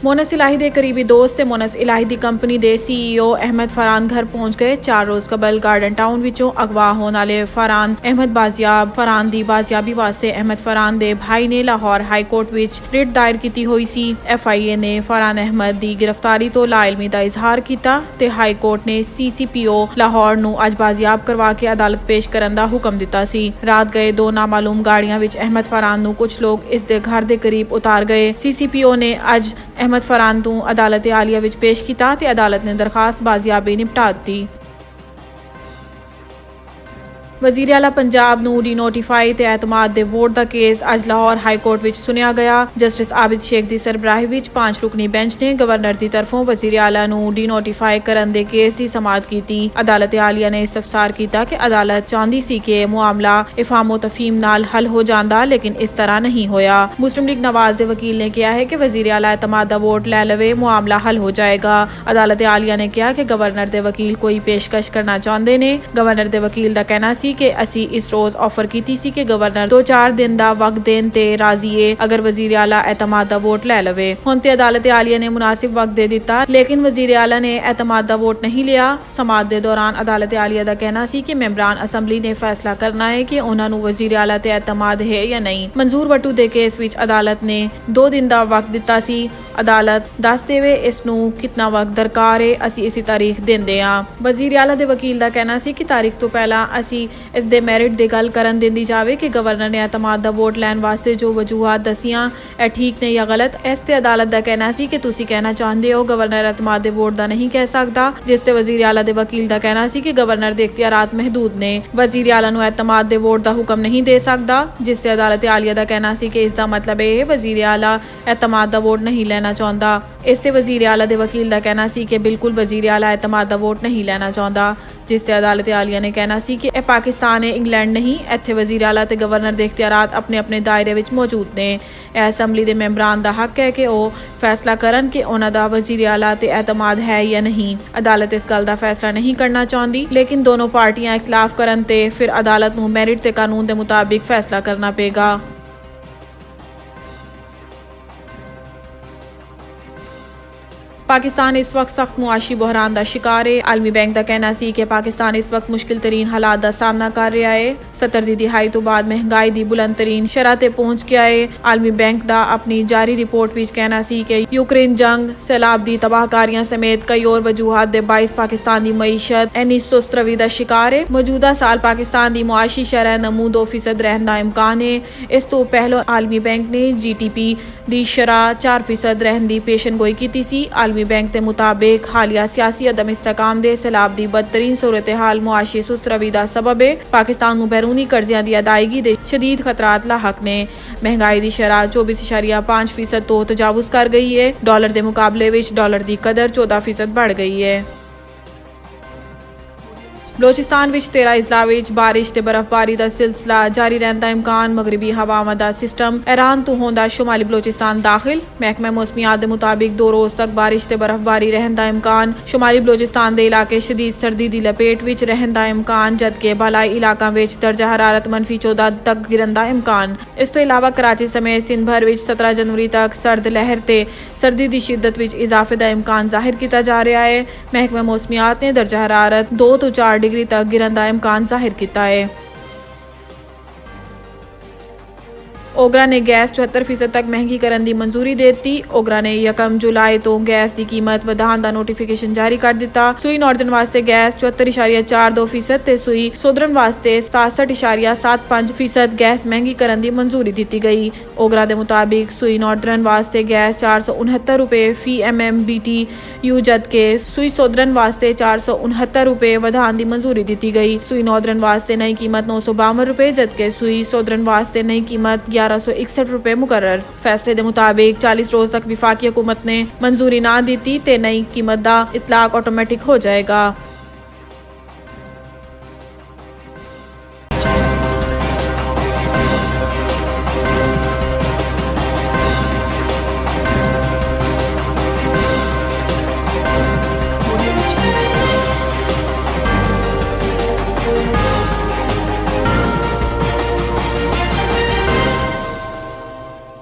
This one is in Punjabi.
मोनस इलाही ਦੇ ਕਰੀਬੀ ਦੋਸਤ ਤੇ ਮੋਨਸ ਇਲਾਹੀ ਦੀ ਕੰਪਨੀ ਦੇ CEO ਅਹਿਮਦ ਫਰਾਨ ਘਰ ਪਹੁੰਚ ਗਏ। 4 ਰੋਜ਼ ਕਬਲ ਗਾਰਡਨ ਟਾਊਨ ਵਿੱਚੋਂ ਅਗਵਾ ਹੋਣ ਵਾਲੇ ਫਰਾਨ ਅਹਿਮਦ ਬਾਜ਼ਿਆਬ ਫਰਾਨ ਦੀ ਬਾਜ਼ਿਆਬੀ ਵਾਸਤੇ ਅਹਿਮਦ ਫਰਾਨ ਦੇ ਭਾਈ ਨੇ ਲਾਹੌਰ ਹਾਈ ਕੋਰਟ ਵਿੱਚ ਰਿਟ ਦਾਇਰ ਕੀਤੀ ਹੋਈ ਸੀ। FIA ਨੇ ਫਰਾਨ ਅਹਿਮਦ ਦੀ ਗ੍ਰਿਫਤਾਰੀ ਤੋਂ ਲਾਇਲਮੀ ਦਾ ਇਜ਼ਹਾਰ ਕੀਤਾ ਤੇ ਹਾਈ ਕੋਰਟ ਨੇ CCPO ਲਾਹੌਰ ਨੂੰ ਅੱਜ ਬਾਜ਼ਿਆਬ ਕਰਵਾ ਕੇ ਅਦਾਲਤ ਪੇਸ਼ ਕਰਨ ਦਾ ਹੁਕਮ ਦਿੱਤਾ ਸੀ। ਰਾਤ ਗਏ 2 ਨਾਮਾਲੂਮ ਗਾੜੀਆਂ ਵਿੱਚ ਅਹਿਮਦ ਫਰਾਨ ਨੂੰ ਕੁਝ ਲੋਕ ਇਸ ਦੇ ਘਰ ਦੇ ਕਰੀਬ ਉਤਾਰ ਗਏ। CCPO ਨੇ ਅੱਜ ਅਹਿਮਦ ਫਰਾਨ ਨੂੰ ਅਦਾਲਤ ਆਲੀਆ ਵਿੱਚ ਪੇਸ਼ ਕੀਤਾ ਤੇ ਅਦਾਲਤ ਨੇ ਦਰਖਾਸਤ ਬਾਜ਼ਿਆਬੀ ਨਿਪਟਾ ਦਿੱਤੀ। ਵਜ਼ੀਰ ਆਲਾ ਪੰਜਾਬ ਨੂੰ ਡੀਨੋਟੀਫਾਈ ਤੇ ਐਤਮਾਦ ਦੇ ਵੋਟ ਦਾ ਕੇਸ ਅੱਜ ਲਾਹੌਰ ਹਾਈ ਕੋਰਟ ਵਿੱਚ ਸੁਣਿਆ ਗਿਆ। ਜਸਟਿਸ ਆਬਿਦ ਸ਼ੇਖ ਦੀ ਸਰਬਰਾਹੀ ਵਿੱਚ 5 ਰੁਕਨੀ ਬੈਂਚ ਨੇ ਗਵਰਨਰ ਦੀ ਤਰਫੋਂ ਵਜ਼ੀਰ ਆਲਾ ਨੂੰ ਡੀਨੋਟੀਫਾਈ ਕਰਨ ਦੇ ਕੇਸ ਦੀ ਸਮਾਅਤ ਕੀਤੀ। ਅਦਾਲਤ ਆਲੀਆ ਨੇ ਇਸਤਫਸਾਰ ਕੀਤਾ ਕਿ ਅਦਾਲਤ ਚਾਹੁੰਦੀ ਸੀ ਕਿ ਮਾਮਲਾ ਇਫਹਾਮੋ ਤਫਹੀਮ ਨਾਲ ਹੱਲ ਹੋ ਜਾਂਦਾ, ਲੇਕਿਨ ਇਸ ਤਰ੍ਹਾਂ ਨਹੀਂ ਹੋਇਆ। ਮੁਸਲਿਮ ਲੀਗ ਨਵਾਜ਼ ਦੇ ਵਕੀਲ ਨੇ ਕਿਹਾ ਹੈ ਕਿ ਵਜ਼ੀਰ ਆਲਾ ਐਤਮਾਦ ਦਾ ਵੋਟ ਲੈ ਲਵੇ, ਮਾਮਲਾ ਹੱਲ ਹੋ ਜਾਏਗਾ। ਅਦਾਲਤ ਆਲੀਆ ਨੇ ਕਿਹਾ ਕਿ ਗਵਰਨਰ ਦੇ ਵਕੀਲ ਕੋਈ ਪੇਸ਼ਕਸ਼ ਕਰਨਾ ਚਾਹੁੰਦੇ ਨੇ। ਗਵਰਨਰ ਦੇ ਵਕੀਲ ਦਾ ਕਹਿਣਾ ਸੀ ਕਿ ਅਸੀਂ ਇਸ ਰੋਜ਼ ਆਫਰ ਕੀਤੀ ਸੀ ਕਿ ਗਵਰਨਰ 2-4 ਦਿਨ ਦਾ ਵਕਤ ਦੇਣ ਤੇ ਰਾਜ਼ੀ ਏ ਅਗਰ ਵਜ਼ੀਰ ਆਲਾ ਐਤਮਾਦ ਦਾ ਵੋਟ ਲੈ ਲਵੇ। ਹੁਣ ਤੇ ਅਦਾਲਤ ਆਲੀਆ ਨੇ ਮੁਨਾਸਿਬ ਵਕਤ ਦੇ ਦਿੱਤਾ, ਲੇਕਿਨ ਵਜ਼ੀਰ ਆਲਾ ਨੇ ਐਤਮਾਦ ਦਾ ਵੋਟ ਨਹੀਂ ਲਿਆ। ਸਮਾਅਤ ਦੇ ਦੌਰਾਨ ਅਦਾਲਤ ਆਲੀਆ ਦਾ ਕਹਿਣਾ ਸੀ ਕਿ ਮੈਂਬਰਾਨ ਅਸੈਂਬਲੀ ਨੇ ਫੈਸਲਾ ਕਰਨਾ ਹੈ ਕਿ ਉਹਨਾਂ ਨੂੰ ਵਜ਼ੀਰ ਆਲਾ ਤੇ ਐਤਮਾਦ ਹੈ ਜਾਂ ਨਹੀਂ। ਮਨਜ਼ੂਰ ਵਟੂ ਦੇ ਕੇਸ ਵਿੱਚ ਅਦਾਲਤ ਨੇ 2 ਦਿਨ ਦਾ ਵਕਤ ਦਿੱਤਾ ਸੀ। ਅਦਾਲਤ ਦੱਸ ਦੇਵੇ ਇਸ ਨੂੰ ਕਿੰਨਾ ਵਕਤ ਦਰਕਾਰ ਹੈ, ਅਸੀਂ ਇਸੇ ਤਾਰੀਖ ਦਿੰਦੇ ਹਾਂ। ਵਜ਼ੀਰ ਆਲਾ ਦੇ ਵਕੀਲ ਦਾ ਕਹਿਣਾ ਸੀ ਕਿ ਤਾਰੀਖ ਤੋਂ ਪਹਿਲਾਂ ਅਸੀਂ ਇਸ ਦੇ ਮੈਰਿਟ ਦੀ ਗੱਲ ਕਰਨ ਦਿੰਦੀ ਜਾਵੇ ਕਿ ਗਵਰਨਰ ਨੇ ਐਤਮਾਦ ਦਾ ਵੋਟ ਲੈਣ ਵਾਸਤੇ ਜੋ ਵਜੂਹਾਤ ਦਸੀਆਂ ਇਹ ਠੀਕ ਨੇ ਜਾਂ ਗਲਤ। ਇਸ ਤੇ ਅਦਾਲਤ ਦਾ ਕਹਿਣਾ ਸੀ ਕਿ ਤੁਸੀਂ ਕਹਿਣਾ ਚਾਹੁੰਦੇ ਹੋ ਗਵਰਨਰ ਐਤਮਾਦ ਦੇ ਵੋਟ ਦਾ ਨਹੀਂ ਕਹਿ ਸਕਦਾ, ਜਿਸ ਤੇ ਵਜ਼ੀਰ ਆਲਾ ਦੇ ਵਕੀਲ ਦਾ ਕਹਿਣਾ ਸੀ ਕਿ ਗਵਰਨਰ ਦੇ ਇਖਤਿਆਰਾਤ ਮਹਿਦੂਦ ਨੇ, ਵਜ਼ੀਰ ਆਲਾ ਨੂੰ ਐਤਮਾਦ ਦੇ ਵੋਟ ਦਾ ਹੁਕਮ ਨਹੀਂ ਦੇ ਸਕਦਾ। ਜਿਸ ਤੇ ਅਦਾਲਤ ਆਲੀਆ ਦਾ ਕਹਿਣਾ ਸੀ ਕਿ ਇਸ ਦਾ ਮਤਲਬ ਇਹ ਵਜ਼ੀਰ ਆਲਾ ਐਤਮਾਦ ਦਾ ਵੋਟ ਨਹੀਂ ਲੈਣਾ ਚਾਹੁੰਦਾ। ਇਸ ਤੇ ਵਜ਼ੀਰ ਆਲਾ ਦੇ ਵਕੀਲ ਦਾ ਕਹਿਣਾ ਸੀ ਕਿ ਬਿਲਕੁਲ ਵਜ਼ੀਰ ਆਲਾ ਐਤਮਾਦ ਦਾ ਵੋਟ ਨਹੀਂ ਲੈਣਾ ਚਾਹੁੰਦਾ। ਜਿਸ ਤੇ ਅਦਾਲਤ ਆਲੀਆ ਨੇ ਕਹਿਣਾ ਸੀ ਕਿ ਇਹ ਪਾਕਿਸਤਾਨ ਹੈ, ਇੰਗਲੈਂਡ ਨਹੀਂ। ਇੱਥੇ ਵਜ਼ੀਰ ਆਲਾ ਤੇ ਗਵਰਨਰ ਦੇ ਇਖਤਿਆਰਾਤ ਆਪਣੇ ਆਪਣੇ ਦਾਇਰੇ ਵਿੱਚ ਮੌਜੂਦ ਨੇ। ਇਹ ਅਸੈਂਬਲੀ ਦੇ ਮੈਂਬਰਾਂ ਦਾ ਹੱਕ ਹੈ ਕਿ ਉਹ ਫੈਸਲਾ ਕਰਨ ਕਿ ਉਹਨਾਂ ਦਾ ਵਜ਼ੀਰ ਆਲਾ ਤੇ ਐਤਮਾਦ ਹੈ ਜਾਂ ਨਹੀਂ। ਅਦਾਲਤ ਇਸ ਗੱਲ ਦਾ ਫੈਸਲਾ ਨਹੀਂ ਕਰਨਾ ਚਾਹੁੰਦੀ, ਲੇਕਿਨ ਦੋਨੋਂ ਪਾਰਟੀਆਂ ਇਖਤਲਾਫ ਕਰਨ ਤੇ ਫਿਰ ਅਦਾਲਤ ਨੂੰ ਮੈਰਿਟ ਤੇ ਕਾਨੂੰਨ ਦੇ ਮੁਤਾਬਿਕ ਫੈਸਲਾ ਕਰਨਾ ਪਏਗਾ। ਪਾਕਿਸਤਾਨ ਇਸ ਵਕਤ ਸਖਤ ਮੁਆਸ਼ੀ ਬੁਹਰਾਨ ਦਾ ਸ਼ਿਕਾਰ ਹੈ। ਆਲਮੀ ਬੈਂਕ ਦਾ ਕਹਿਣਾ ਸੀ ਕਿ ਪਾਕਿਸਤਾਨ ਇਸ ਵਕਤ ਮੁਸ਼ਕਿਲ ਤਰੀਨ ਹਾਲਾਤ ਦਾ ਸਾਹਮਣਾ ਕਰ ਰਿਹਾ ਹੈ। 70 ਦੀ ਦਿਹਾਈ ਤੋਂ ਬਾਅਦ ਮਹਿੰਗਾਈ ਦੀ ਬੁਲੰਦ ਤਰੀਨ ਸ਼ਰ੍ਹਾ ਤੇ ਪਹੁੰਚ ਗਿਆ ਹੈ। ਆਲਮੀ ਬੈਂਕ ਦਾ ਆਪਣੀ ਜਾਰੀ ਰਿਪੋਰਟ ਵਿੱਚ ਕਹਿਣਾ ਸੀ ਕਿ ਯੂਕਰੇਨ ਜੰਗ, ਸੈਲਾਬ ਦੀ ਤਬਾਹਕਾਰੀਆਂ ਸਮੇਤ ਕਈ ਹੋਰ ਵਜੂਹਾਤ ਦੇ ਬਾਇਸ ਪਾਕਿਸਤਾਨ ਦੀ ਮਈਸ਼ਤ ਇੰਨੀ ਸੁਸਤ ਰਵੀ ਦਾ ਸ਼ਿਕਾਰ ਹੈ। ਮੌਜੂਦਾ ਸਾਲ ਪਾਕਿਸਤਾਨ ਦੀ ਮੁਆਸ਼ੀ ਸ਼ਰ੍ਹਾ ਨਮੂ 2% ਰਹਿਣ ਦਾ ਇਮਕਾਨ ਹੈ। ਇਸ ਤੋਂ ਪਹਿਲਾਂ ਆਲਮੀ ਬੈਂਕ ਨੇ GDP ਦੀ ਸ਼ਰ੍ਹਾ 4% ਰਹਿਣ ਦੀ ਪੇਸ਼ਨਗੋਈ ਕੀਤੀ ਸੀ। ਆਲਮੀ बैंक के मुताबिक हालिया सियासी अदम इस्तेकाम दे सैलाब दी बदतरीन सूरत हाल मुआशी सुस्त रवी दा सबब है। पाकिस्तान नूं बैरूनी कर्जियां दी अदायगी दे शदीद खतरात लाहक ने। महंगाई दी शरह 24.5% तो तजावुज कर गई है। डॉलर के मुकाबले विच डॉलर की कदर 14% बढ़ गई है। बलोचिस्तान विच 13 अजला विच बारिश ते बर्फबारी का सिलसिला जारी रहने का इम्कान। मगरबी हवावां दा सिस्टम ईरान तो होंदा शुमाली बलोचिस्तान दाखिल। महकमा मौसमियात के मुताबिक 2 रोज तक बारिश ते बर्फबारी रहने का इम्कान। शुमाली बलोचिस्तान के इलाके शदीद सर्दी की लपेट विच रहने का इम्कान, जबकि बालाई इलाकों में दर्जा हरारत -14 तक गिरन का इम्कान। इस तो इलावा कराची समेत सिंध भर विच 17 जनवरी तक सर्द लहर ते सर्दी की शिद्दत विच इजाफे का इम्कान जाहिर किया जा रहा है। महकमा मौसमियात ने दर्जा हरारत 2 तो 4 डिग्री तक गिरन का इम्कान जाहिर किया है। ओगरा ने गैस 74% तक महंगी करने की मंजूरी दे दी। ओगरा ने 1 जुलाई तो गैस की कीमत वधाण का नोटिफिकेशन जारी कर दिता। सुई नॉर्दर्न वास्ते गैस 74.42% ते सुई सोदर्न वास्ते 67.75% गैस महंगी करने की मंजूरी दी गई। ओगरा के मुताबिक सुई नॉर्दर्न वास्ते गैस 469 रुपए फी MMBTU, जबकि सुई सोदर्न वास्ते 469 रुपए वधाण की मंजूरी दी गई। सुई नॉर्दर्न वास्ते नई कीमत 952 रुपए, जबकि सुई सोदर्न वास्ते नई कीमत 1161 रुपए मुकर्रर। फैसले के मुताबिक 40 रोज तक विफाकी हुकूमत ने मंजूरी ना दी ते नई कीमत का इतलाक ऑटोमेटिक हो जाएगा।